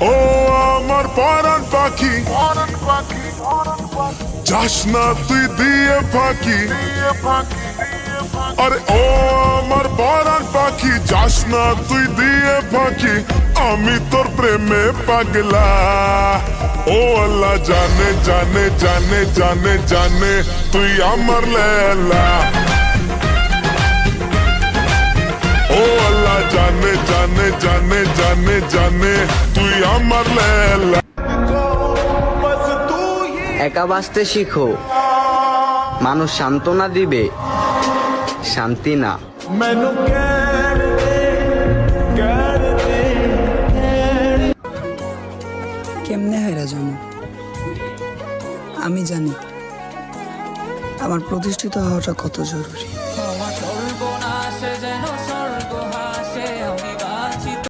ও আমার পরাণ পাখি, যাস না তুই দিয়ে ফাঁকি। আরে ও আমার পরাণ পাখি, যাস না তুই দিয়ে ফাঁকি। আমি তোর প্রেমে পাগলা। ও আল্লাহ জানে জানে জানে জানে জানে তুই আমার লেলা। ও আল্লাহ জানে জানে জানে জানে জানে তুই আমার লেলা। একা বাঁচতে শিখো, মানুষ সান্ত্বনা দিবে, শান্তি না। কেমনে হায়রা জানো? আমি জানি আমার প্রতিষ্ঠিত হওয়াটা কত জরুরি।